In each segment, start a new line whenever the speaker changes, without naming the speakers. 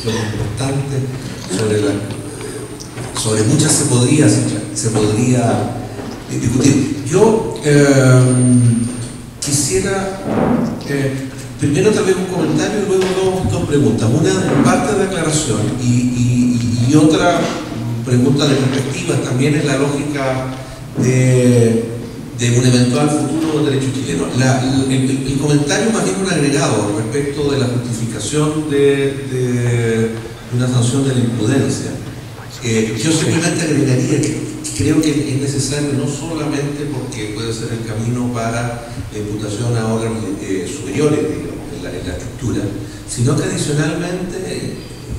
reflexiones importantes, sobre muchas se podría discutir. Yo quisiera primero tal vez un comentario y luego dos preguntas. Una parte de aclaración y otra pregunta de perspectivas también en la lógica de un eventual futuro del derecho chileno. El comentario más bien un agregado respecto de la justificación de una sanción de la imprudencia. Yo simplemente agregaría que creo que es necesario no solamente porque puede ser el camino para la imputación a órganos superiores, digamos, en la estructura, sino que adicionalmente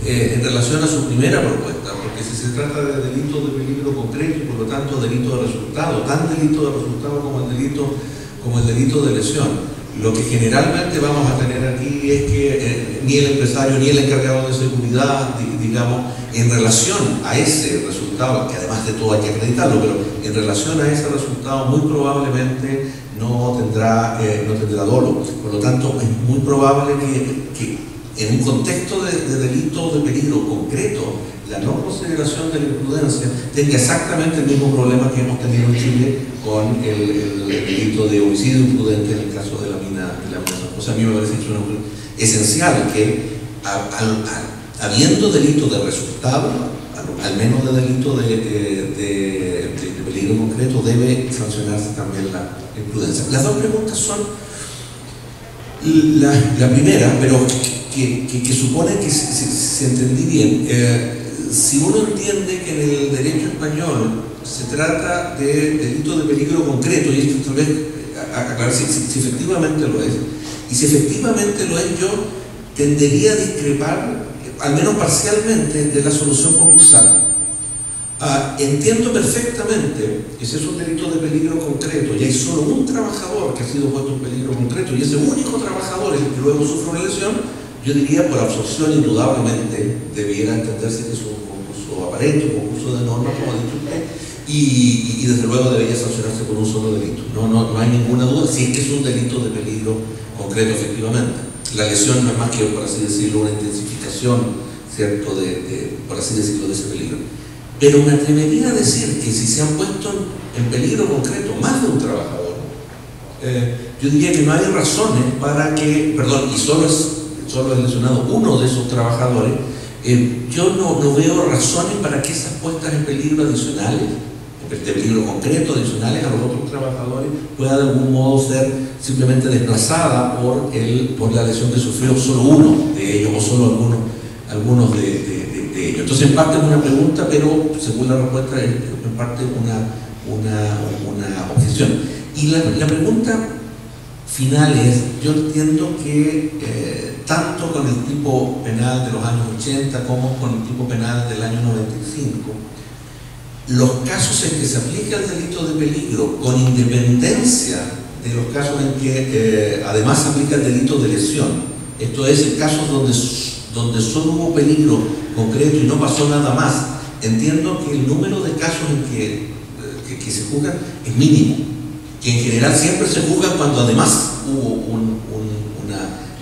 en relación a su primera propuesta, porque si se trata de delitos de peligro concreto y por lo tanto delito de resultado, tan delito de resultado como el delito de lesión, lo que generalmente vamos a tener aquí es que ni el empresario ni el encargado de seguridad, digamos, en relación a ese resultado, que además de todo hay que acreditarlo, pero en relación a ese resultado muy probablemente no tendrá dolo. Por lo tanto, es muy probable que en un contexto de delito de peligro concreto, la no consideración de la imprudencia tenga exactamente el mismo problema que hemos tenido en Chile con el delito de homicidio imprudente en el caso de la mina. O sea, a mí me parece esencial que habiendo delito de resultado, al menos de delito de peligro concreto, debe sancionarse también la imprudencia. Las dos preguntas son la primera, pero que supone que si entendí bien, si uno entiende que en el derecho español se trata de delito de peligro concreto, y esto tal vez aclarar si efectivamente lo es, y si efectivamente lo es, yo tendería a discrepar, al menos parcialmente, de la solución concursal. Entiendo perfectamente que si es un delito de peligro concreto y hay solo un trabajador que ha sido puesto en peligro concreto y ese único trabajador es el que luego sufre una lesión, yo diría por absorción indudablemente debiera entenderse que es un concurso aparente, un concurso de normas, como ha dicho usted, y desde luego debería sancionarse por un solo delito. No hay ninguna duda si es que es un delito de peligro concreto efectivamente. La lesión no es más que, por así decirlo, una intensificación, ¿cierto?, por así decirlo, de ese peligro. Pero me atrevería a decir que si se han puesto en peligro concreto más de un trabajador, yo diría que no hay razones para que, perdón, y solo es lesionado uno de esos trabajadores, yo no veo razones para que esas puestas en peligro adicionales, de peligro concreto adicionales a los otros trabajadores, pueda de algún modo ser simplemente desplazada por la lesión que sufrió solo uno de ellos o solo algunos de ellos. Entonces en parte es una pregunta, pero según la respuesta es en parte una objeción. Y la pregunta final es, yo entiendo que tanto con el tipo penal de los años 80 como con el tipo penal del año 95, los casos en que se aplica el delito de peligro, con independencia de los casos en que además se aplica el delito de lesión, esto es, en casos donde solo hubo peligro concreto y no pasó nada más, entiendo que el número de casos en que se juzgan es mínimo, que en general siempre se juzgan cuando además hubo una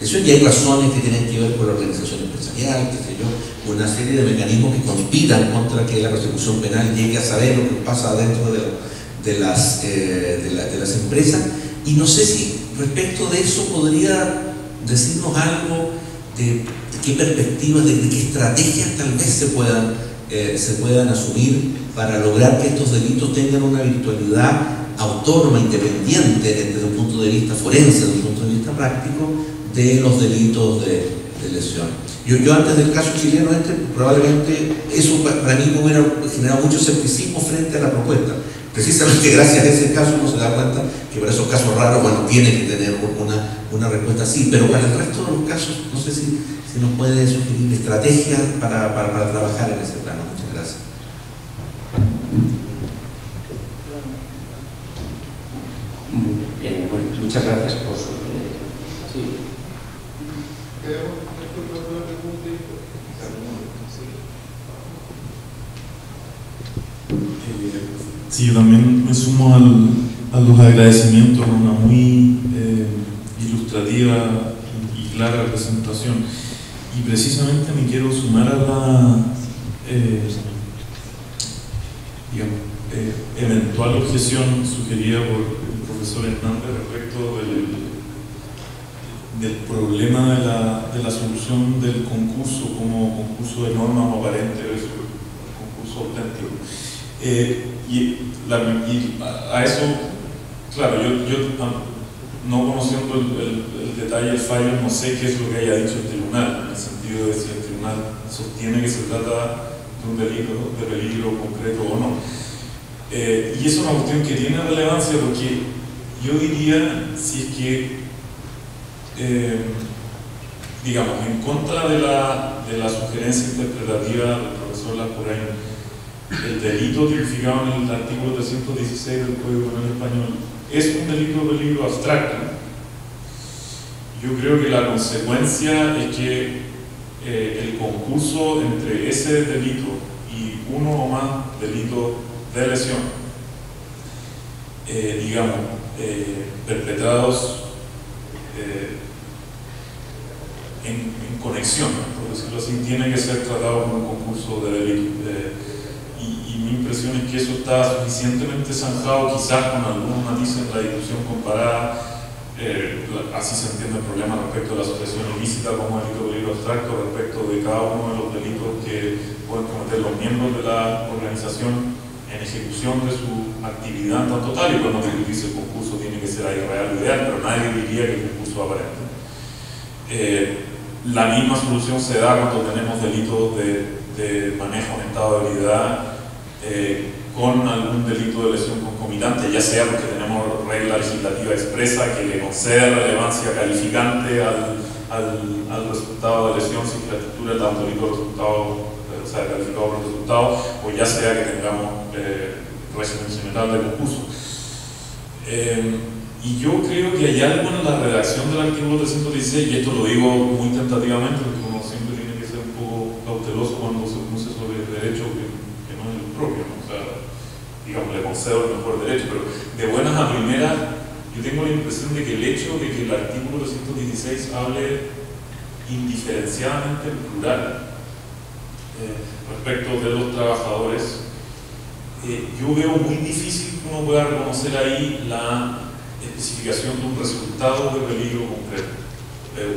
lesión, y hay razones que tienen que ver con la organización empresarial, qué sé yo, una serie de mecanismos que conspiran contra que la persecución penal llegue a saber lo que pasa dentro de las empresas. Y no sé si respecto de eso podría decirnos algo de qué perspectivas, de qué estrategias tal vez se puedan asumir para lograr que estos delitos tengan una virtualidad autónoma, independiente desde un punto de vista forense, desde un punto de vista práctico, de los delitos de lesión. Yo antes del caso chileno probablemente eso para mí me hubiera generado mucho escepticismo frente a la propuesta. Precisamente gracias a ese caso uno se da cuenta que para esos casos raros, bueno, tiene que tener una respuesta así, pero para el resto de los casos, no sé si nos puede sugerir estrategias para trabajar en ese plano. Muchas gracias.
Bien, bueno, muchas gracias por su... Sí.
Sí, yo también me sumo a los agradecimientos, una muy ilustrativa y clara presentación. y precisamente me quiero sumar a la eventual objeción sugerida por el profesor Hernández respecto del problema de la solución del concurso como concurso de normas o aparente versus concurso auténtico. Y a eso, claro, yo no conociendo el detalle del fallo, no sé qué es lo que haya dicho el tribunal, en el sentido de si el tribunal sostiene que se trata de un delito de peligro concreto o no. Y es una cuestión que tiene relevancia porque yo diría, si es que, digamos, en contra de la sugerencia interpretativa del profesor Lascurain, el delito tipificado en el artículo 316 del Código Penal Español es un delito de peligro abstracto. Yo creo que la consecuencia es que el concurso entre ese delito y uno o más delitos de lesión, digamos, perpetrados en conexión, por decirlo así, tiene que ser tratado como un concurso de delito. Y mi impresión es que eso está suficientemente zanjado, quizás con algunos matices en la discusión comparada. Así se entiende el problema respecto a la asociación ilícita como delito de peligro abstracto, respecto de cada uno de los delitos que pueden cometer los miembros de la organización en ejecución de su actividad tanto tal, y cuando se dice el concurso tiene que ser ahí real o ideal, pero nadie diría que el concurso aparente. La misma solución se da cuando tenemos delitos de manejo en estado de ebriedad con algún delito de lesión concomitante, ya sea porque tenemos regla legislativa expresa que le concede relevancia calificante al resultado de lesión si la estructura es de autorito resultado, o sea, calificado por resultado, o ya sea que tengamos régimen general de concurso. Y yo creo que hay algo en la redacción del artículo 316, y esto lo digo muy tentativamente, porque uno siempre tiene que ser un poco cauteloso cuando se pronuncia sobre el derecho que no es el propio, ¿no? O sea, digamos, le concedo el mejor derecho, pero de buenas a primeras, yo tengo la impresión de que el hecho de que el artículo 316 hable indiferenciadamente en plural respecto de los trabajadores, yo veo muy difícil que uno pueda reconocer ahí la especificación de un resultado de peligro concreto,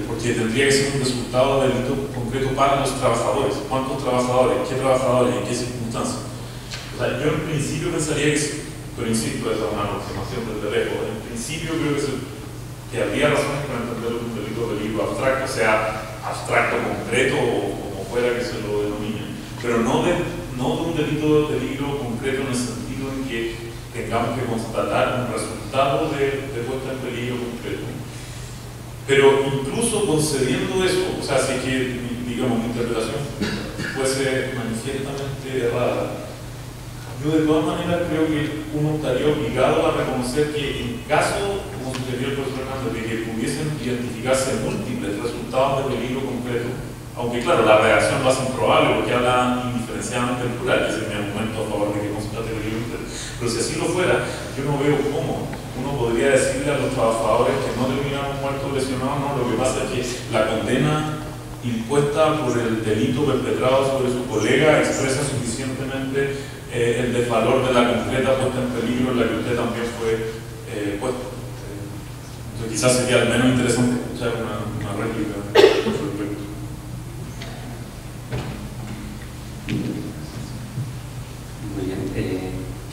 porque tendría que ser un resultado de delito concreto para los trabajadores. ¿Cuántos trabajadores? ¿Qué trabajadores? ¿En qué circunstancias? O sea, yo en principio pensaría que, pero insisto, esa es una aproximación desde lejos, en principio creo que habría razones para entender un delito de peligro abstracto, sea abstracto concreto o como fuera que se lo denomine, pero no de un delito de peligro concreto en el sentido en que tengamos que constatar un resultado de puesta en peligro concreto. Pero incluso concediendo eso, o sea, si es que, digamos, mi interpretación fuese manifiestamente errada, yo de todas maneras creo que uno estaría obligado a reconocer que en caso, como sugirió el profesor Hernández, de que pudiesen identificarse múltiples resultados de peligro concreto, aunque claro, la redacción lo hace improbable porque habla indiferenciadamente en plural, que es mi argumento a favor de que constate peligro concreto. Pero si así lo fuera, yo no veo cómo uno podría decirle a los trabajadores que no terminaron muertos o lesionados. No, lo que pasa es que la condena impuesta por el delito perpetrado sobre su colega expresa suficientemente el desvalor de la concreta puesta en peligro en la que usted también fue puesto. Entonces quizás sería al menos interesante escuchar una réplica al respecto.
Muy bien.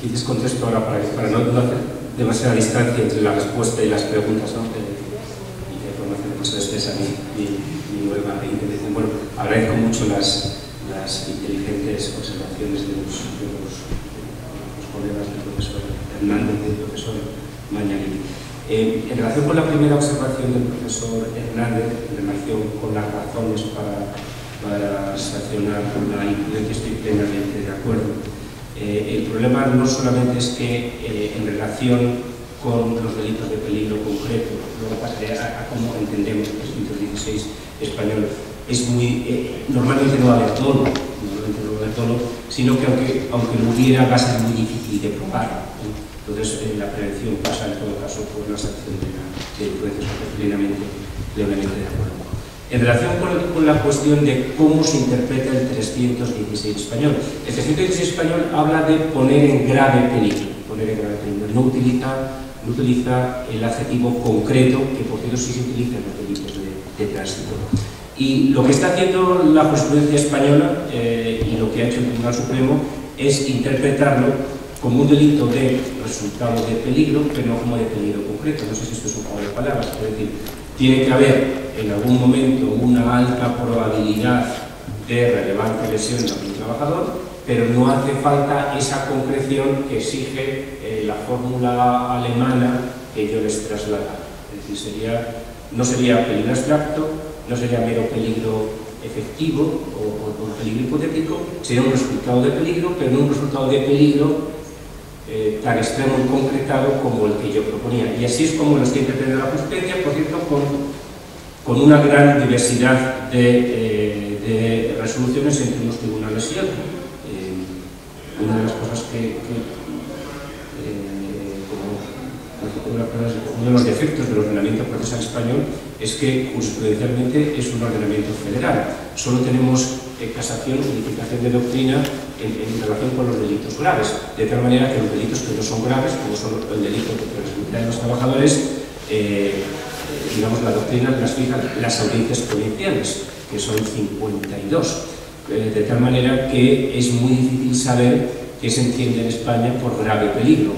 Quizás contesto ahora para no hacer demasiada distancia entre la respuesta y las preguntas, ¿no? Y que la formación de cosas expresa mi nueva intervención. Bueno, agradezco mucho las inteligentes observaciones de los colegas del profesor Hernández y del profesor Mañanini. En relación con la primera observación del profesor Hernández, en relación con las razones para sancionar la imprudencia, estoy plenamente de acuerdo. El problema no solamente es que en relación con los delitos de peligro concreto, lo que pasa es a cómo entendemos el 316 español, es muy, normalmente no va a haber dolo, sino que aunque lo hubiera va a ser muy difícil de probar. Entonces la prevención pasa en todo caso por una sanción de imprudencia, plenamente de acuerdo. En relación con la cuestión de cómo se interpreta el 316 español. El 316 español habla de poner en grave peligro. No utiliza el adjetivo concreto, que por cierto sí se utiliza en los delitos de tránsito. Y lo que está haciendo la jurisprudencia española y lo que ha hecho el Tribunal Supremo es interpretarlo como un delito de resultado de peligro, pero no como de peligro concreto. No sé si esto es un juego de palabras, es decir, tiene que haber en algún momento una alta probabilidad de relevante lesión de algún trabajador, pero no hace falta esa concreción que exige la fórmula alemana que yo les trasladaba. Es decir, no sería peligro abstracto, no sería mero peligro efectivo o peligro hipotético, sería un resultado de peligro, pero no un resultado de peligro tan extremo y concretado como el que yo proponía. Y así es como lo estoy interpretando la jurisprudencia, por cierto, con una gran diversidad de resoluciones entre unos tribunales y otros. Una de las cosas uno de los defectos del ordenamiento procesal español es que jurisprudencialmente es un ordenamiento federal. Solo tenemos casación, unificación de doctrina en relación con los delitos graves, de tal manera que los delitos que no son graves, como son el delito contra la seguridad de los trabajadores, digamos, la doctrina las fijan las audiencias provinciales, que son 52, de tal manera que es muy difícil saber qué se entiende en España por grave peligro.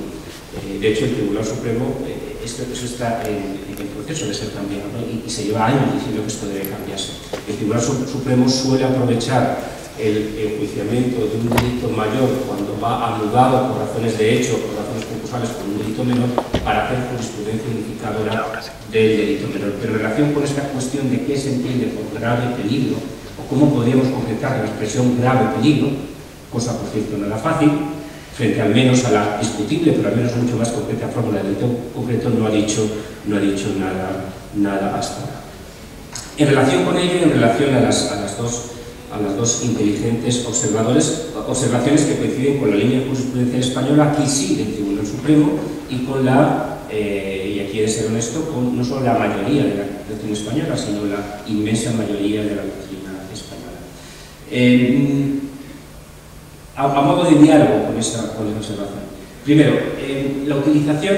De hecho, el Tribunal Supremo, eso está en el proceso de ser cambiado, ¿no? y se lleva años diciendo que esto debe cambiarse. El Tribunal Supremo suele aprovechar el enjuiciamiento de un delito mayor cuando va anudado por razones de hecho o por razones concursales con un delito menor para hacer jurisprudencia unificadora del delito menor. Pero en relación con esta cuestión de qué se entiende por grave peligro o cómo podríamos concretar la expresión grave peligro, cosa por cierto nada fácil, frente al menos a la discutible, pero al menos mucho más concreta fórmula del delito concreto, no ha dicho nada hasta ahora. En relación con ello y en relación a las dos inteligentes observaciones que coinciden con la línea de jurisprudencia española, aquí sí del Tribunal Supremo, y con y aquí he de ser honesto, con no solo la mayoría de la doctrina española, sino la inmensa mayoría de la doctrina española. A modo de diálogo con esa observación. Primero, la utilización,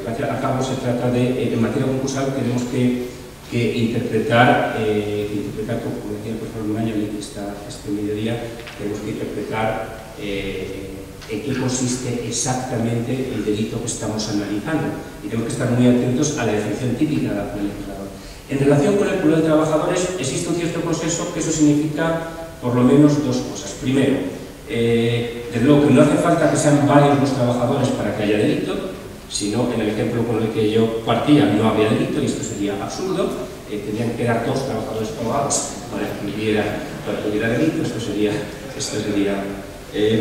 al cabo se trata de, en materia concursal tenemos que interpretar, como decía el profesor Mañali este mediodía, tenemos que interpretar en qué consiste exactamente el delito que estamos analizando. Y tenemos que estar muy atentos a la definición típica del legislador. En relación con el plural de trabajadores, existe un cierto consenso que eso significa por lo menos dos cosas. Primero, desde luego que no hace falta que sean varios los trabajadores para que haya delito, sino en el ejemplo con el que yo partía no había delito y esto sería absurdo, tendrían que dar dos trabajadores probados para que hubiera delito, esto sería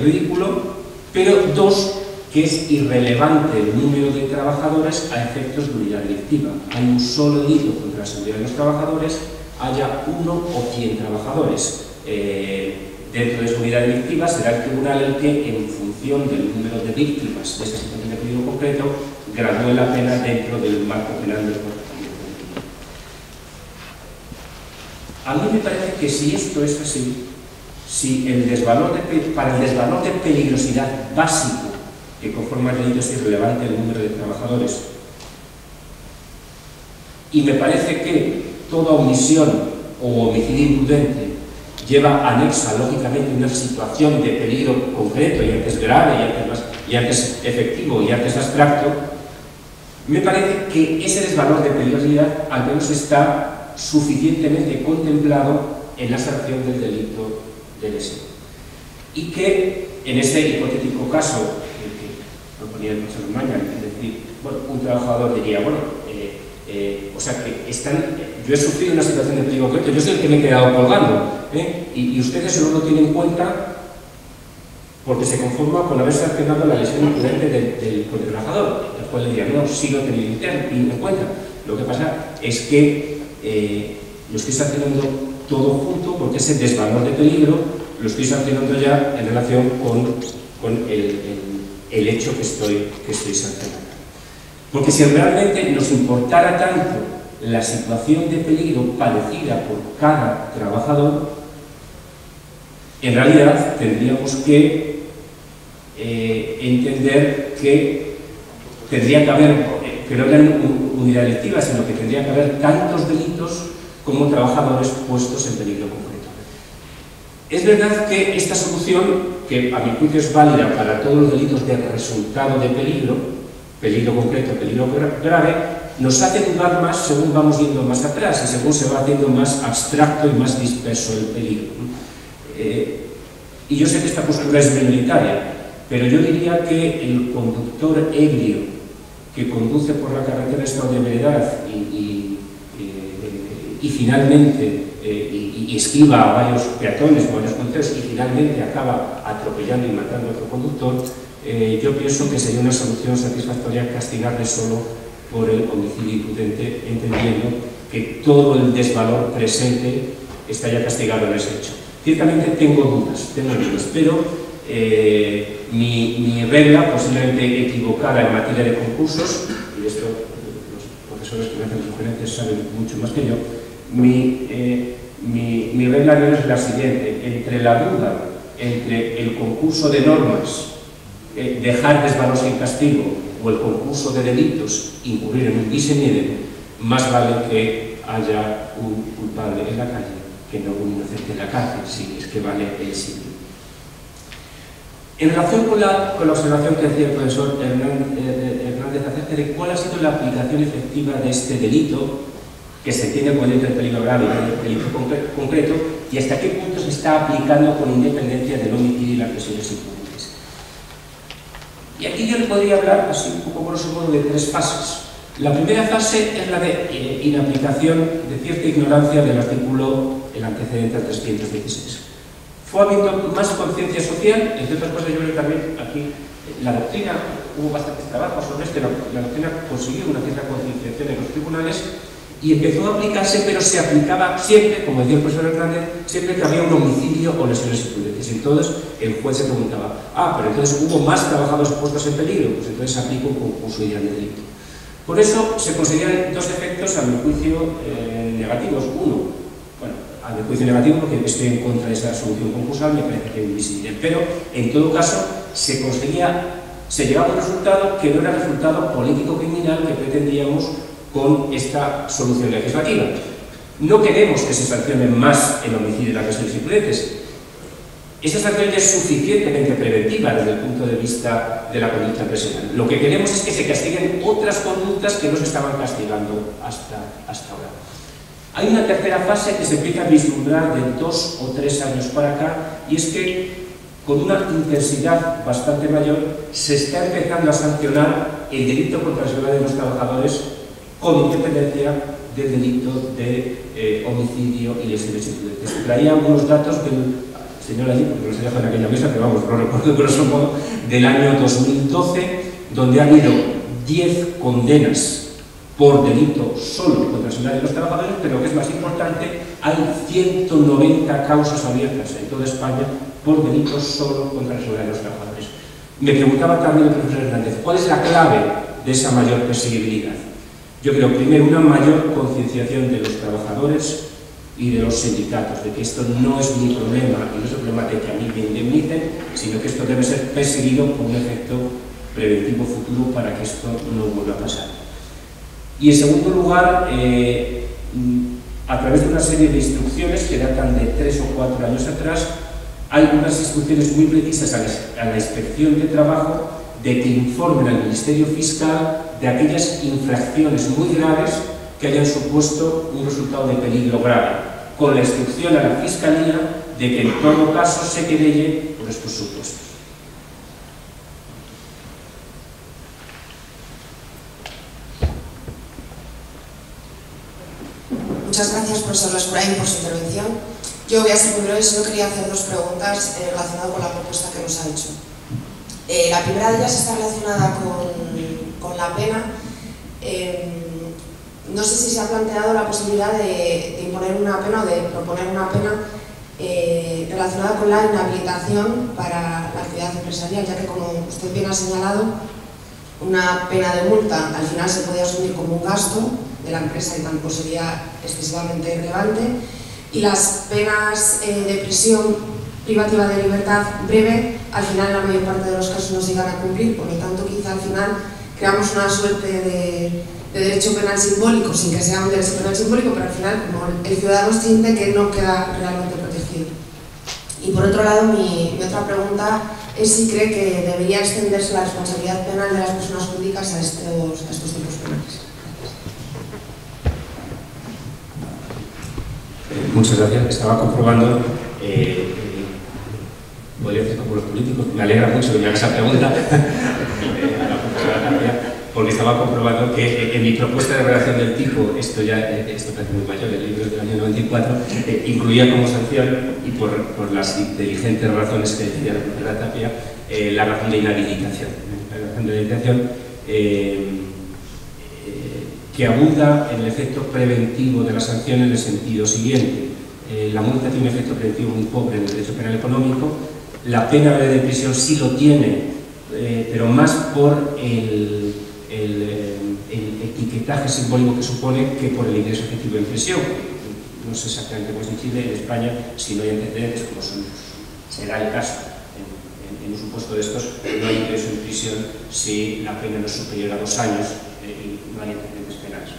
ridículo, pero dos, que es irrelevante el número de trabajadores a efectos de unidad delictiva. Hay un solo delito contra la seguridad de los trabajadores, haya 1 o 100 trabajadores. Dentro de su unidad delictiva será el tribunal el que, en función del número de víctimas de esta situación de peligro concreto, gradúe la pena dentro del marco penal del Código Civil. A mí me parece que si esto es así, si para el desvalor de peligrosidad básico que conforma el delito es irrelevante el número de trabajadores, y me parece que toda omisión o homicidio imprudente lleva anexa, lógicamente, una situación de peligro concreto, y antes grave, y antes efectivo, y antes abstracto, me parece que ese desvalor de peligrosidad al menos está suficientemente contemplado en la sanción del delito de lesión. Y que en ese hipotético caso que proponía el profesor Mañan, es decir, bueno, un trabajador diría, bueno, o sea que yo he sufrido una situación de peligro concreto, yo soy el que me he quedado colgando, y ustedes no lo tienen en cuenta porque se conforma con haber sancionado la lesión imprudente del trabajador, el cual le diría, no, sí lo he tenido en cuenta. Lo que pasa es que lo estoy sancionando todo junto porque ese desvalor de peligro lo estoy sancionando ya en relación con el hecho que estoy sancionando. Porque si realmente nos importara tanto la situación de peligro padecida por cada trabajador, en realidad tendríamos que entender que tendría que haber, que no era unidad delictiva, sino que tendría que haber tantos delitos como trabajadores puestos en peligro concreto. Es verdad que esta solución, que a mi juicio es válida para todos los delitos de resultado de peligro, peligro concreto, peligro grave, nos hace dudar más según vamos yendo más atrás y según se va haciendo más abstracto y más disperso el peligro. Y yo sé que esta postura es minoritaria, pero yo diría que el conductor ebrio que conduce por la carretera de estado de ebriedad y finalmente esquiva a varios peatones o varios conductores y finalmente acaba atropellando y matando a otro conductor, yo pienso que sería una solución satisfactoria castigarle solo por el homicidio imprudente, entendiendo que todo el desvalor presente está ya castigado en ese hecho. Ciertamente tengo dudas, pero mi regla, posiblemente equivocada en materia de concursos, y esto los profesores que me hacen sugerencias saben mucho más que yo, mi regla no es la siguiente: entre la duda entre el concurso de normas, dejar desvalor sin castigo, o el concurso de delitos, incurrir en un bis in idem, más vale que haya un culpable en la calle que no un inocente en la cárcel, si es que vale el sitio. En relación con la observación que hacía el profesor Hernández acerca de cuál ha sido la aplicación efectiva de este delito, que se entiende como delito de peligro grave y de delito concreto, y hasta qué punto se está aplicando con independencia del homicidio y las lesiones imprudentes. Y aquí yo le podría hablar, así un poco grosso modo, de tres fases. La primera fase es la de inaplicación de cierta ignorancia del artículo, el antecedente al 316. Fue habiendo más conciencia social, entre otras cosas. Yo creo que también aquí la doctrina, hubo bastantes trabajos sobre esto, la doctrina consiguió una cierta concienciación en los tribunales y empezó a aplicarse, pero se aplicaba siempre, como decía el profesor Hernández, siempre que había un homicidio o lesiones imprudentes. Entonces el juez se preguntaba, pero entonces hubo más trabajadores puestos en peligro, pues entonces se aplica un concurso ideal de delito. Por eso se consideran dos efectos, a mi juicio, negativos. Uno, bueno, a mi juicio negativo, porque estoy en contra de esa solución concursal, me parece que es invisible, pero en todo caso se llegaba a un resultado que no era el resultado político-criminal que pretendíamos con esta solución legislativa. No queremos que se sancionen más el homicidio y las lesiones imprudentes. Esa sanción es suficientemente preventiva desde el punto de vista de la conducta empresarial. Lo que queremos es que se castiguen otras conductas que no se estaban castigando hasta ahora. Hay una tercera fase que se empieza a vislumbrar de 2 o 3 años para acá, y es que con una intensidad bastante mayor se está empezando a sancionar el delito contra la seguridad de los trabajadores con independencia del delito de homicidio y lesiones imprudentes. Traía algunos datos del señor allí, porque los dejo en aquella mesa, pero vamos, no recuerdo grosso modo, del año 2012, donde ha habido 10 condenas por delito solo contra la seguridad de los trabajadores, pero lo que es más importante, hay 190 causas abiertas en toda España por delitos solo contra la seguridad de los trabajadores. Me preguntaba también el profesor Hernández, ¿cuál es la clave de esa mayor perseguibilidad? Yo creo, primero, una mayor concienciación de los trabajadores y de los sindicatos, de que esto no es mi problema y no es el problema de que a mí me indemnicen, sino que esto debe ser perseguido por un efecto preventivo futuro para que esto no vuelva a pasar. Y en segundo lugar, a través de una serie de instrucciones que datan de 3 o 4 años atrás, hay unas instrucciones muy precisas a la Inspección de Trabajo de que informen al Ministerio Fiscal de aquellas infracciones muy graves que hayan supuesto un resultado de peligro grave, con la instrucción a la Fiscalía de que en todo caso se querelle por estos supuestos.
Muchas gracias, profesor Lascurain, por su intervención. Yo voy a ser muy breve, solo quería hacer 2 preguntas relacionadas con la propuesta que nos ha hecho. La primera de ellas está relacionada con la pena. No sé si se ha planteado la posibilidad de imponer una pena o de proponer una pena relacionada con la inhabilitación para la actividad empresarial, ya que, como usted bien ha señalado, una pena de multa al final se puede asumir como un gasto de la empresa y tampoco sería excesivamente relevante. Y las penas de prisión privativa de libertad breve, al final en la mayor parte de los casos no se llegan a cumplir, por lo tanto quizá al final creamos una suerte de derecho penal simbólico, sin que sea un derecho penal simbólico, pero al final como el ciudadano siente que no queda realmente protegido. Y por otro lado, mi otra pregunta es si cree que debería extenderse la responsabilidad penal de las personas jurídicas a estos tipos penales.
Muchas gracias. Estaba comprobando, podría decir como los políticos, me alegra mucho que me haga esa pregunta a la profesora Tapia, porque estaba comprobando que en mi propuesta de redacción del tipo, esto parece muy mayor, el libro es del año 94, incluía como sanción, y por las inteligentes razones que decía la profesora Tapia, la razón de inhabilitación. La razón de inhabilitación que abunda en el efecto preventivo de la sanción en el sentido siguiente. La multa tiene un efecto preventivo muy pobre en el derecho penal económico, la pena breve de prisión sí lo tiene, pero más por el etiquetaje simbólico que supone que por el ingreso efectivo en prisión. No sé exactamente cómo es en Chile, en España, si no hay antecedentes, como será el caso en un supuesto de estos, no hay ingreso en prisión si la pena no es superior a 2 años y no hay antecedentes penales.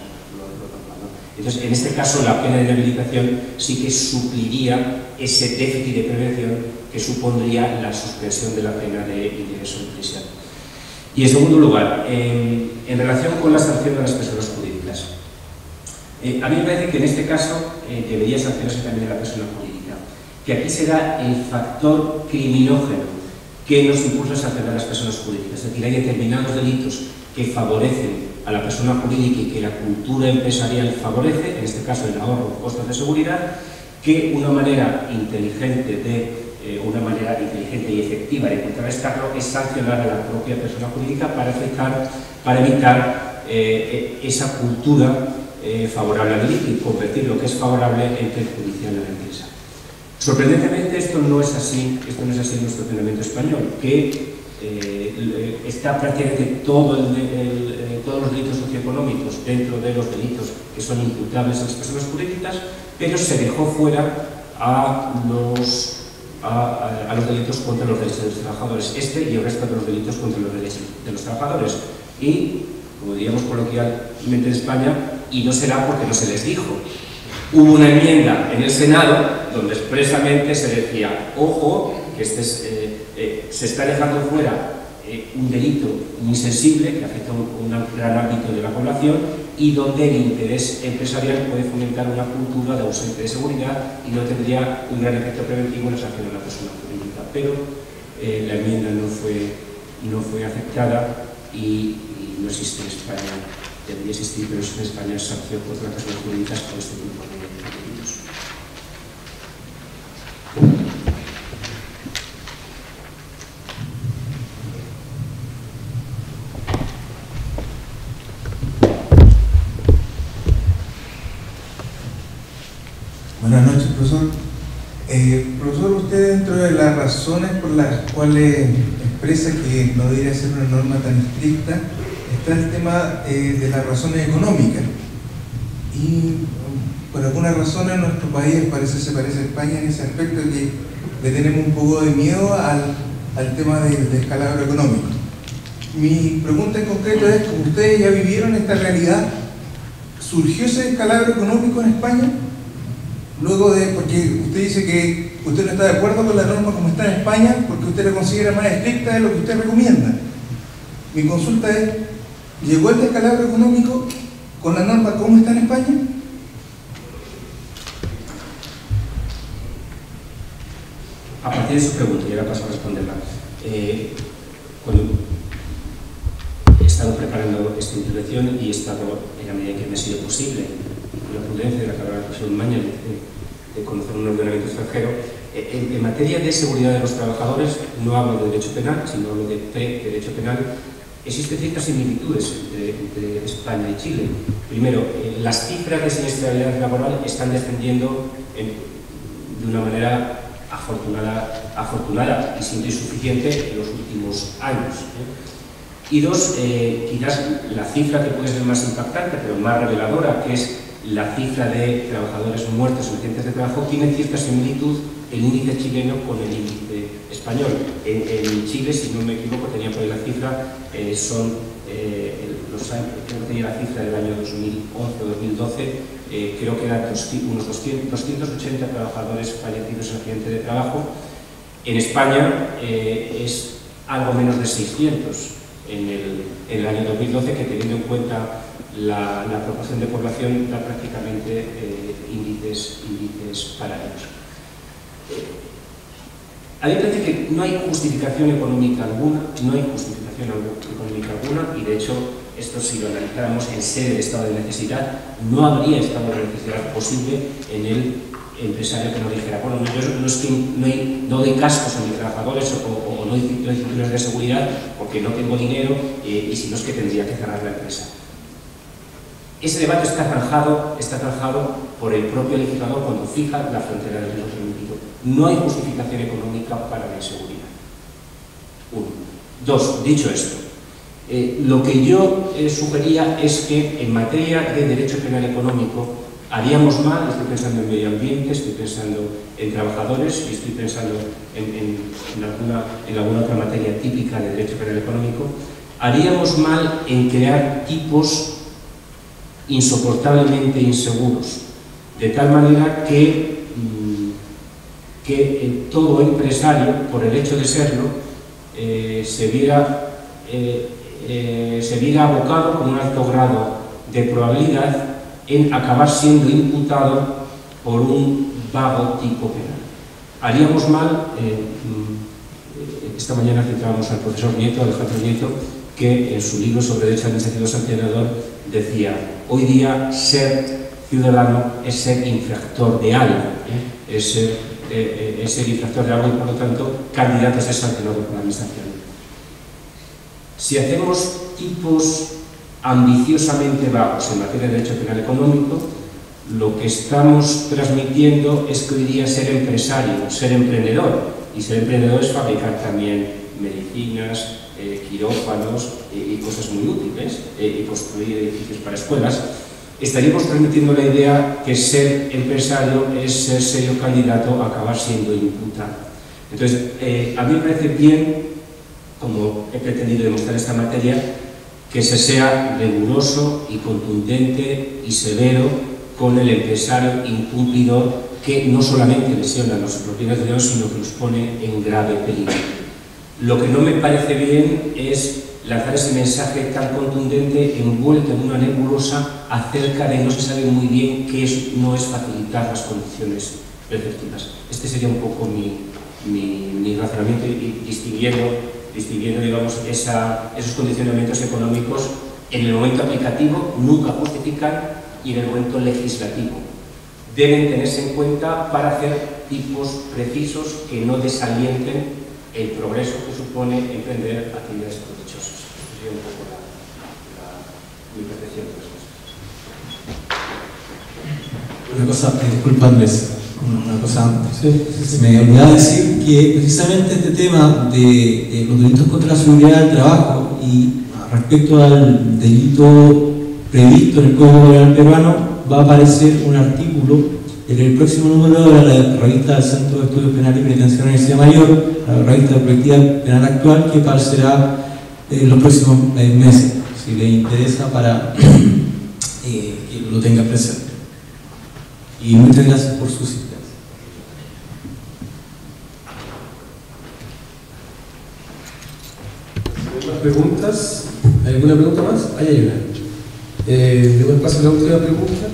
Entonces, en este caso, la pena de inhabilitación sí que supliría ese déficit de prevención que supondría la suspensión de la pena de ingreso en prisión. Y en segundo lugar, en relación con la sanción de las personas jurídicas, a mí me parece que en este caso debería sancionarse también a la persona jurídica, que aquí será el factor criminógeno que nos impulsa a sancionar a las personas jurídicas. Es decir, hay determinados delitos que favorecen a la persona jurídica y que la cultura empresarial favorece, en este caso el ahorro de costos de seguridad, que una manera inteligente y efectiva de contrarrestarlo es sancionar a la propia persona jurídica para evitar esa cultura favorable al delito y convertir lo que es favorable en perjudicial a la empresa. Sorprendentemente esto no es así en nuestro ordenamiento español, que está prácticamente todos los delitos socioeconómicos dentro de los delitos que son imputables a las personas jurídicas, pero se dejó fuera a los delitos contra los derechos de los trabajadores, y el resto de los delitos contra los derechos de los trabajadores. Y, como diríamos coloquialmente en España, y no será porque no se les dijo. Hubo una enmienda en el Senado donde expresamente se decía, ojo, que se está dejando fuera un delito muy sensible que afecta a un gran ámbito de la población y donde el interés empresarial puede fomentar una cultura de ausencia de seguridad y no tendría un gran efecto preventivo en la sanción de la persona jurídica. Pero la enmienda no fue aceptada y no existe en España, debería existir, pero en España es sanción contra las personas jurídicas por este tipo de delitos.
Buenas noches, profesor. Profesor, usted dentro de las razones por las cuales expresa que no debería ser una norma tan estricta, está el tema de las razones económicas. Y por alguna razón en nuestro país se parece a España en ese aspecto, que le tenemos un poco de miedo al tema del descalabro económico. Mi pregunta en concreto es, como ustedes ya vivieron esta realidad, ¿surgió ese descalabro económico en España? Luego porque usted dice que usted no está de acuerdo con la norma como está en España, porque usted la considera más estricta de lo que usted recomienda. Mi consulta es, ¿llegó el descalabro económico con la norma como está en España?
A partir de su pregunta, y ahora paso a responderla. Cuando he estado preparando esta intervención y he estado, en la medida que me ha sido posible, con la prudencia de la carrera de la profesión mañana de conocer un ordenamiento extranjero, en materia de seguridad de los trabajadores, no hablo de derecho penal, sino hablo de pre-derecho penal. Existen ciertas similitudes entre España y Chile. Primero, las cifras de siniestralidad laboral están descendiendo de una manera afortunada y siendo insuficiente en los últimos años. Y dos, quizás la cifra que puede ser más impactante, pero más reveladora, que es la cifra de trabajadores muertos en accidentes de trabajo, tiene cierta similitud el índice chileno con el índice español. En Chile, si no me equivoco, tenía por ahí la cifra, creo que tenía la cifra del año 2011 o 2012, creo que eran unos 280 trabajadores fallecidos en accidente de trabajo. En España es algo menos de 600 en el año 2012, que teniendo en cuenta la proporción de población da prácticamente índices paralelos. A mí me parece que no hay justificación económica alguna, y de hecho esto, si lo analizáramos en sede de estado de necesidad, no habría estado de necesidad posible en el empresario que no dijera, bueno, yo no es que no doy cascos a mis trabajadores o no doy cinturones de seguridad porque no tengo dinero y si no es que tendría que cerrar la empresa. Ese debate está zanjado por el propio legislador cuando fija la frontera del riesgo permitido. No hay justificación económica para la inseguridad. Uno. Dos, dicho esto, lo que yo sugería es que en materia de derecho penal económico haríamos mal, estoy pensando en medio ambiente, estoy pensando en trabajadores y estoy pensando en alguna otra materia típica de derecho penal económico, haríamos mal en crear tipos insoportablemente inseguros, de tal manera que todo empresario, por el hecho de serlo, se viera abocado con un alto grado de probabilidad en acabar siendo imputado por un vago tipo penal. Haríamos mal, esta mañana citábamos al profesor Nieto, Alejandro Nieto, que en su libro sobre derecho administrativo sancionador decía: hoy día ser ciudadano es ser infractor de algo, es ser infractor de algo y por lo tanto candidato a ser sancionado por la administración. Si hacemos tipos ambiciosamente vagos en materia de derecho penal económico, lo que estamos transmitiendo es que hoy día ser empresario, ser emprendedor, y ser emprendedor es fabricar también medicinas, quirófanos y cosas muy útiles, y construir edificios para escuelas, estaríamos transmitiendo la idea que ser empresario es ser serio candidato a acabar siendo imputado. Entonces, a mí me parece bien, como he pretendido demostrar esta materia, que se sea riguroso y contundente y severo con el empresario incumplidor que no solamente lesiona a los propietarios, sino que los pone en grave peligro. Lo que no me parece bien es lanzar ese mensaje tan contundente envuelto en una nebulosa acerca de no se sabe muy bien qué no es facilitar las condiciones preceptivas. Este sería un poco mi razonamiento, y distinguiendo digamos, esos condicionamientos económicos en el momento aplicativo nunca justifican y en el momento legislativo deben tenerse en cuenta para hacer tipos precisos que no desalienten el progreso que supone emprender actividades provechosas. Esta sería un poco mi percepción de las cosas.
Una cosa, disculpa Andrés, una cosa antes. Me olvidaba decir que precisamente este tema de los delitos contra la seguridad del trabajo y respecto al delito previsto en el Código Penal peruano, va a aparecer un artículo en el próximo número de la revista del Centro de Estudios Penales y Penitenciarios de la Universidad Mayor, la revista de Perspectiva Penal Actual, que aparecerá en los próximos meses, si le interesa, para que lo tenga presente. Y muchas gracias por su asistencia.
¿Hay más preguntas? ¿Hay alguna pregunta más? Ahí hay una. Le voy a pasar la última pregunta.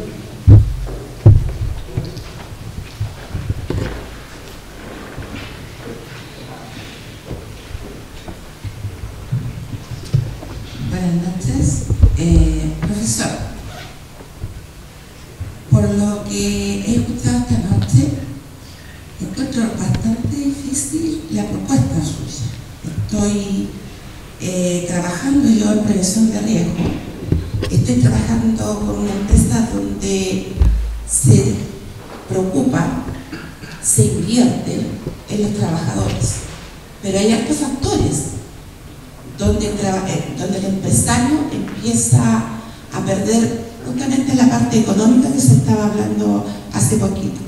Buenas noches. Profesor, por lo que he escuchado esta noche, encuentro bastante difícil la propuesta suya. Estoy trabajando yo en prevención de riesgo. Estoy trabajando con una empresa donde se preocupa, se invierte en los trabajadores, pero hay altos factores donde el empresario empieza a perder justamente la parte económica que se estaba hablando hace poquito.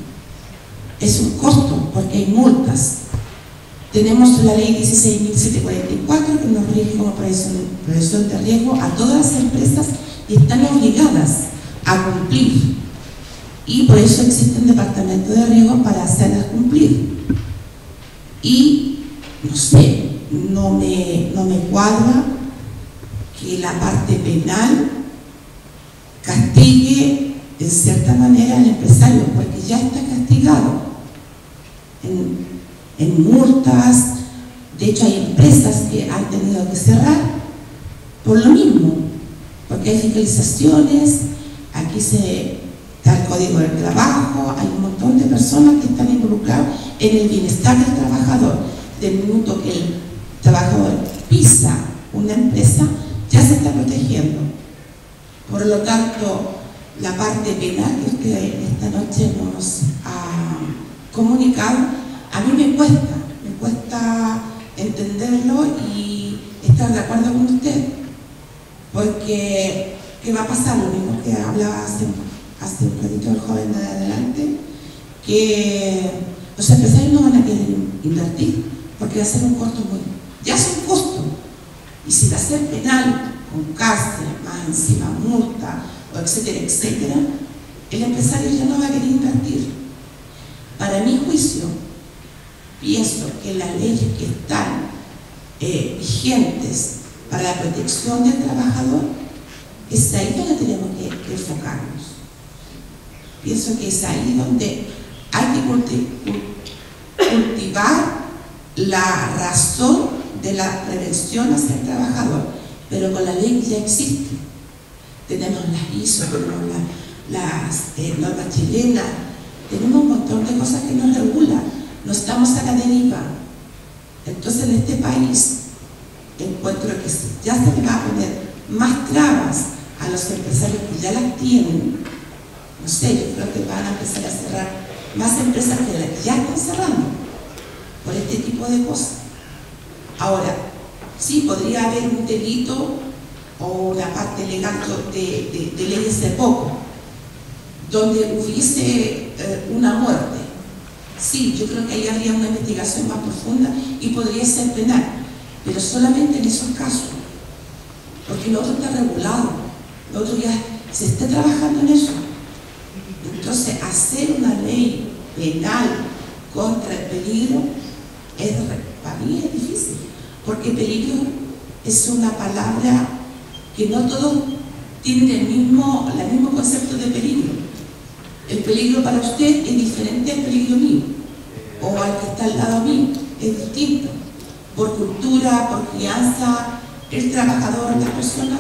Es un costo porque hay multas. Tenemos la ley 16.744 que nos rige como prevención de riesgo a todas las empresas y están obligadas a cumplir. Y por eso existe un departamento de riesgo para hacerlas cumplir. Y, no sé, no me cuadra que la parte penal castigue en cierta manera al empresario, porque ya está castigado en multas. De hecho, hay empresas que han tenido que cerrar por lo mismo, porque hay fiscalizaciones, aquí está el Código del Trabajo, hay un montón de personas que están involucradas en el bienestar del trabajador. Del minuto que el trabajador pisa una empresa, ya se está protegiendo. Por lo tanto, la parte penal que usted esta noche nos ha comunicado, a mí me cuesta entenderlo y estar de acuerdo con usted, porque ¿qué va a pasar? Lo mismo que hablaba hace un ratito el joven de adelante, que los empresarios no van a querer invertir, porque va a ser un costo ya es un costo, y si va a ser penal, con cárcel, más encima multa, o etcétera, etcétera, el empresario ya no va a querer invertir. Para mi juicio, pienso que las leyes que están vigentes para la protección del trabajador, es ahí donde tenemos que enfocarnos. Pienso que es ahí donde hay que cultivar la razón de la prevención hacia el trabajador, pero con la ley que ya existe. Tenemos las ISO, tenemos las normas chilenas, tenemos un montón de cosas que nos regulan, no estamos a la deriva. Entonces en este país encuentro que ya se le va a poner más trabas a los empresarios que ya las tienen. No sé, yo creo que van a empezar a cerrar más empresas que las que ya están cerrando por este tipo de cosas. Ahora, sí, podría haber un delito o una parte legal de leyes de poco, donde hubiese una muerte. Sí, yo creo que ahí habría una investigación más profunda y podría ser penal, pero solamente en esos casos, porque lo otro está regulado, lo otro ya se está trabajando en eso. Entonces, hacer una ley penal contra el peligro para mí es difícil, porque peligro es una palabra que no todos tienen el mismo concepto de peligro. El peligro para usted es diferente al peligro mío, o al que está al lado mío, es distinto. Por cultura, por crianza, el trabajador, la persona,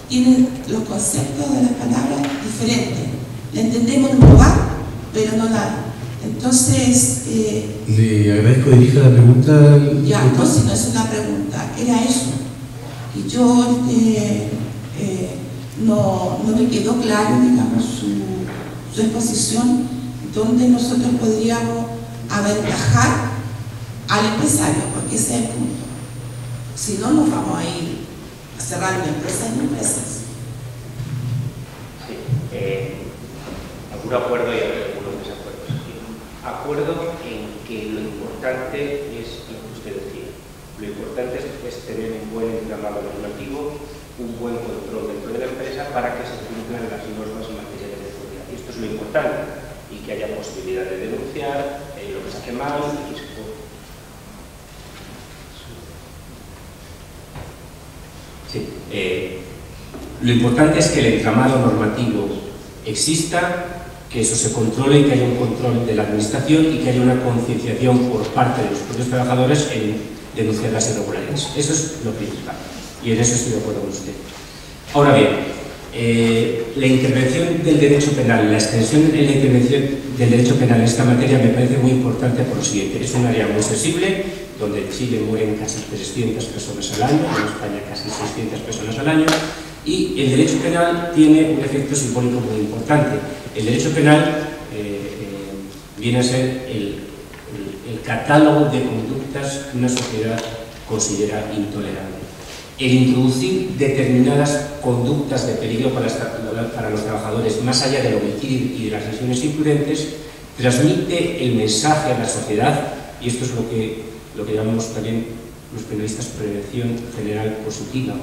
tiene los conceptos de las palabras diferentes. La entendemos en un lugar, pero no la. Entonces.
Le agradezco, dirija la pregunta.
Ya, no, si no es una pregunta, era eso. Y yo no me quedó claro, digamos, su exposición, donde nosotros podríamos aventajar al empresario, porque ese es el punto. Si no, nos vamos a ir a cerrar una empresa en empresas.
Sí, algún acuerdo y algunos desacuerdos. Acuerdo en que lo importante es lo que usted decía. Lo importante es tener un buen entramado normativo, un buen control dentro de la empresa para que se cumplan las normas en materia de seguridad. Y esto es lo importante, y que haya posibilidad de denunciar lo que se hace mal y se puede. Sí, lo importante es que el entramado normativo exista, que eso se controle y que haya un control de la administración y que haya una concienciación por parte de los propios trabajadores en denunciar las irregularidades. Eso es lo principal y en eso estoy de acuerdo con usted. Ahora bien, la intervención del derecho penal, la extensión en la intervención del derecho penal en esta materia me parece muy importante por lo siguiente. Es un área muy sensible, donde en Chile mueren casi 300 personas al año, en España casi 600 personas al año, y el derecho penal tiene un efecto simbólico muy importante. El derecho penal viene a ser el catálogo de conductas que una sociedad considera intolerable. el introducir determinadas conductas de peligro para los trabajadores, más allá del homicidio y de las lesiones imprudentes, transmite el mensaje a la sociedad, y esto es lo que llamamos también los penalistas prevención general positiva.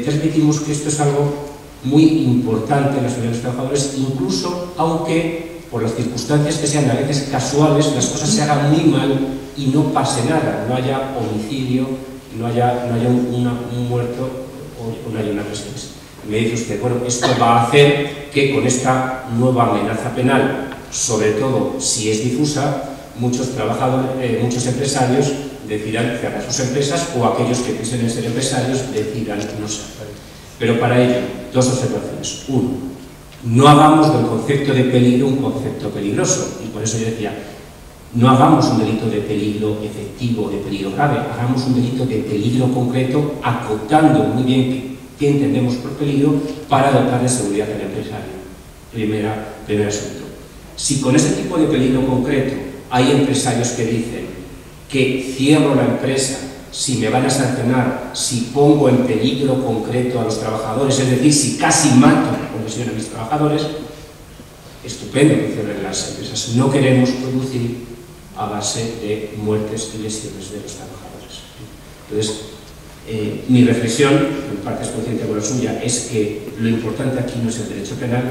Transmitimos que esto es algo muy importante en la sociedad de los trabajadores, incluso aunque por las circunstancias que sean a veces casuales, las cosas se hagan muy mal y no pase nada, no haya homicidio, no haya un muerto o no haya una lesión. Me dice usted, bueno, esto va a hacer que con esta nueva amenaza penal, sobre todo si es difusa, muchos empresarios decidan cerrar sus empresas, o aquellos que piensen en ser empresarios decidan no ser. Pero para ello, dos observaciones. Uno, no hagamos del concepto de peligro un concepto peligroso, y por eso yo decía, no hagamos un delito de peligro efectivo, de peligro grave, hagamos un delito de peligro concreto, acotando muy bien qué entendemos por peligro para dotar de seguridad al empresario. Primer asunto. Si con ese tipo de peligro concreto hay empresarios que dicen que cierro la empresa si me van a sancionar, si pongo en peligro concreto a los trabajadores, es decir, si casi mato o lesiono a mis trabajadores, estupendo que cierren las empresas. No queremos producir a base de muertes y lesiones de los trabajadores. Entonces, mi reflexión, en parte es consciente con la suya, es que lo importante aquí no es el derecho penal,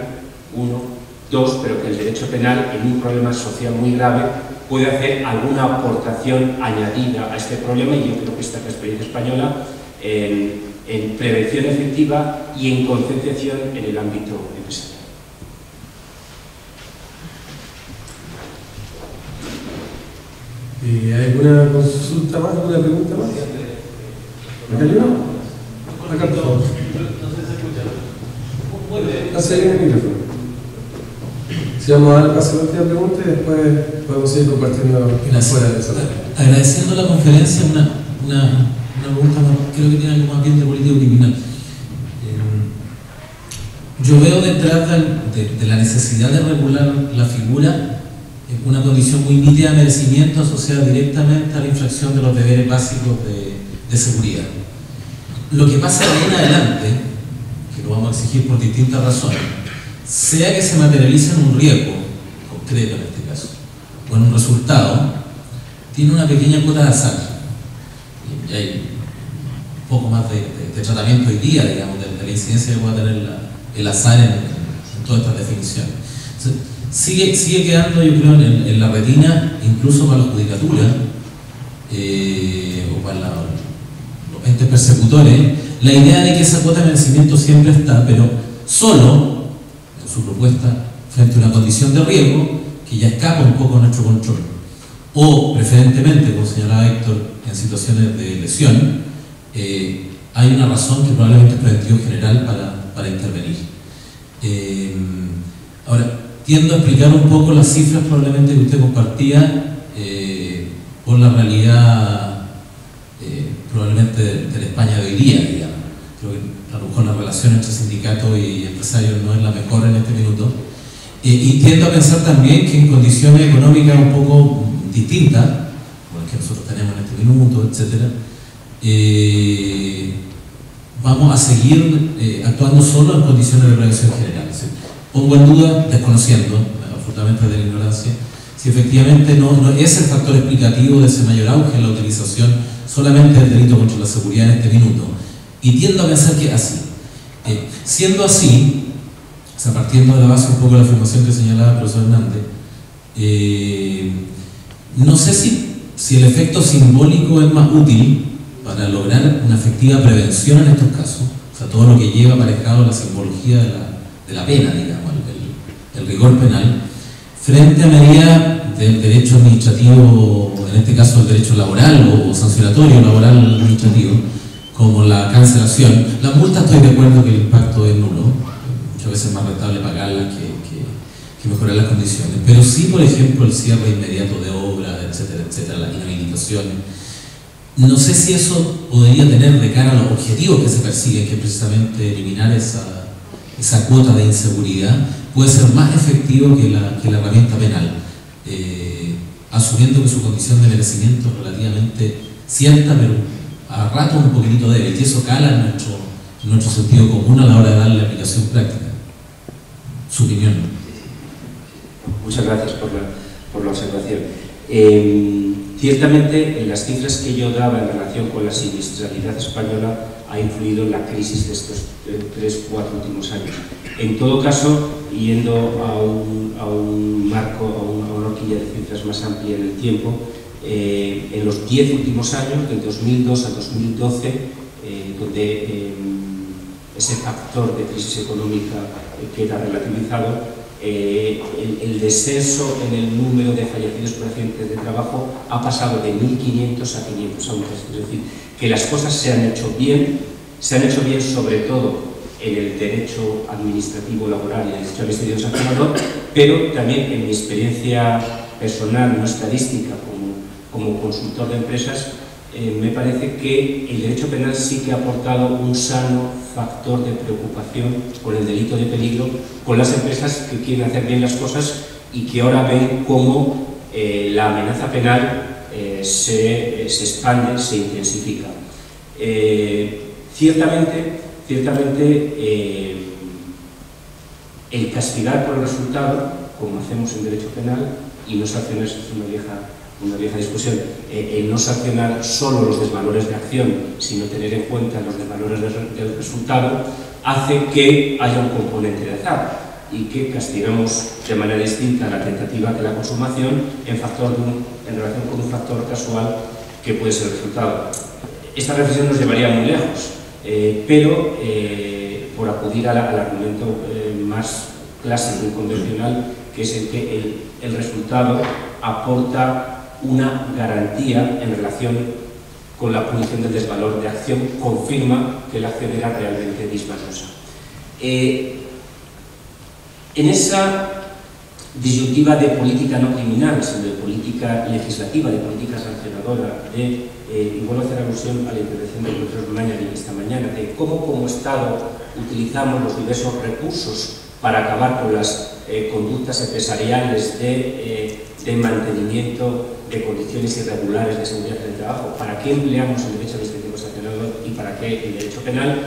uno, dos, pero que el derecho penal en un problema social muy grave puede hacer alguna aportación añadida a este problema, y yo creo que esta es la experiencia española en prevención efectiva y en concienciación en el ámbito empresarial.
¿Hay alguna consulta más, alguna pregunta más? ¿Acá hay una? Acá, por favor.
No sé si se escucha.
Hace bien el micrófono. Si vamos a dar paso a la última pregunta y después podemos seguir compartiendo fuera de esa.
Agradeciendo la conferencia, una pregunta, creo que tiene algo más bien de política criminal. Yo veo detrás de la necesidad de regular la figura una condición muy nítida de merecimiento asociada directamente a la infracción de los deberes básicos de seguridad. Lo que pasa de ahí en adelante, que lo vamos a exigir por distintas razones, sea que se materialice en un riesgo concreto en este caso, o en un resultado, tiene una pequeña cuota de azar. Y hay un poco más de tratamiento hoy día, digamos, de la incidencia que pueda tener el azar en todas estas definiciones. Entonces, sigue quedando, yo creo, en la retina, incluso para la judicatura, o para los entes persecutores, la idea de que esa cuota de merecimiento siempre está, pero solo su propuesta frente a una condición de riesgo que ya escapa un poco a nuestro control, o preferentemente, como señalaba Héctor, en situaciones de lesión, hay una razón que probablemente es preventivo general para intervenir. Ahora, tiendo a explicar un poco las cifras probablemente que usted compartía por la realidad probablemente de la España de hoy día, digamos. Creo que a lo mejor la relación entre sindicatos y empresarios no es la mejor en este minuto. Y tiendo a pensar también que en condiciones económicas un poco distintas, como las que nosotros tenemos en este minuto, etc., vamos a seguir actuando solo en condiciones de prevención general. ¿Sí? Pongo en duda, desconociendo absolutamente de la ignorancia, si efectivamente no es el factor explicativo de ese mayor auge en la utilización solamente del delito contra la seguridad en este minuto. Y tiendo a pensar que es así. Siendo así, o sea, partiendo de la base un poco de la afirmación que señalaba el profesor Hernández, no sé si el efecto simbólico es más útil para lograr una efectiva prevención en estos casos, o sea, todo lo que lleva aparejado la simbología de la pena, digamos, el rigor penal, frente a medidas del derecho administrativo, en este caso el derecho laboral o sancionatorio laboral administrativo, como la cancelación. La multa, estoy de acuerdo que el impacto es nulo, muchas veces es más rentable pagarla que mejorar las condiciones, pero sí, por ejemplo, el cierre inmediato de obras, etcétera, etcétera, las inhabilitaciones. No sé si eso podría tener de cara a los objetivos que se persiguen, que es precisamente eliminar esa cuota de inseguridad, puede ser más efectivo que la herramienta penal, asumiendo que su condición de merecimiento es relativamente cierta, pero a ratos un poquitito débil, y eso cala en nuestro sentido común a la hora de darle aplicación práctica. Su opinión.
Muchas gracias por la observación. Ciertamente, en las cifras que yo daba en relación con la siniestralidad española ha influido en la crisis de estos 3-4 últimos años. En todo caso, yendo a un marco, a una horquilla de cifras más amplia en el tiempo, en los 10 últimos años, del 2002 al 2012, donde ese factor de crisis económica queda relativizado, el descenso en el número de fallecidos por accidentes de trabajo ha pasado de 1.500 a 500 a un tercio. Es decir, que las cosas se han hecho bien sobre todo en el derecho administrativo laboral y en el derecho administrativo sancionador, pero también en mi experiencia personal, no estadística, como consultor de empresas, me parece que el derecho penal sí que ha aportado un sano factor de preocupación con el delito de peligro, con las empresas que quieren hacer bien las cosas y que ahora ven cómo la amenaza penal se expande, se intensifica. Ciertamente el castigar por el resultado, como hacemos en derecho penal, y no sancionar, es una vieja discusión, el no sancionar solo los desvalores de acción, sino tener en cuenta los desvalores del resultado, hace que haya un componente de azar y que castigamos de manera distinta la tentativa que la consumación en relación con un factor casual que puede ser el resultado. Esta reflexión nos llevaría muy lejos, pero por acudir al argumento más clásico y convencional, que es el que el resultado aporta una garantía en relación con la punición del desvalor de acción, confirma que la acción era realmente disvaliosa. En esa disyuntiva de política no criminal, sino de política legislativa, de política sancionadora, y vuelvo a hacer alusión a la intervención del profesor Mañani esta mañana, de cómo como Estado utilizamos los diversos recursos para acabar con las conductas empresariales de mantenimiento de condiciones irregulares de seguridad del trabajo. ¿Para qué empleamos el derecho administrativo sancionador y para qué el derecho penal?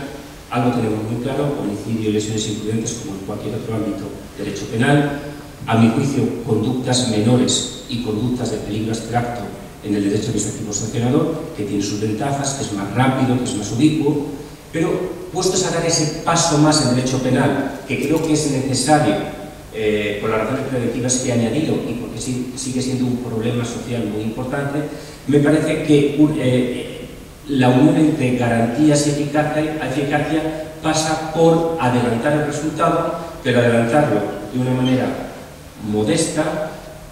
Algo tenemos muy claro: homicidio y lesiones imprudentes, como en cualquier otro ámbito, derecho penal. A mi juicio, conductas menores y conductas de peligro abstracto en el derecho administrativo sancionador, que tiene sus ventajas, que es más rápido, que es más ubicuo, pero puestos a dar ese paso más en derecho penal, que creo que es necesario por las razones preventivas que he añadido y porque sigue siendo un problema social muy importante, me parece que la unión entre garantías y eficacia pasa por adelantar el resultado, pero adelantarlo de una manera modesta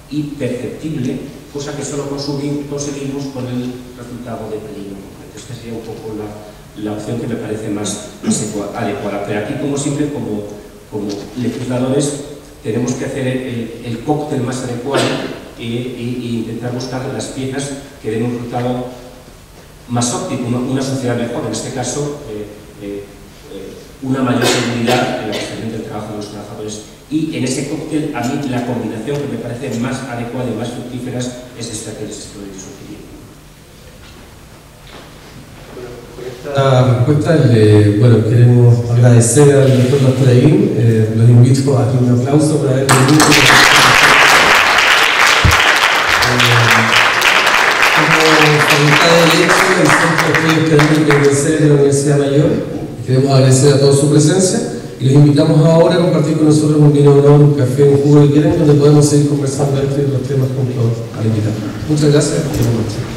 y perceptible, cosa que solo conseguimos con el resultado de peligro. Esta sería un poco la opción que me parece más adecuada. Pero aquí, como siempre, como legisladores, tenemos que hacer el cóctel más adecuado e intentar buscar las piezas que den un resultado más óptimo, una sociedad mejor, en este caso una mayor seguridad en la prestación del trabajo de los trabajadores. Y en ese cóctel, a mí la combinación que me parece más adecuada y más fructífera es esta que les estoy sugiriendo.
La respuesta, bueno, queremos agradecer al doctor Lastraín, los invito a un aplauso para él. Como Facultad de Derecho y Centro de Estudios Académicos de la Universidad Mayor, queremos agradecer a todos su presencia y los invitamos ahora a compartir con nosotros un vino de honor, un café, un jugo que quieran, donde podemos seguir conversando de estos y otros temas junto al invitado. Muchas gracias y buenas noches.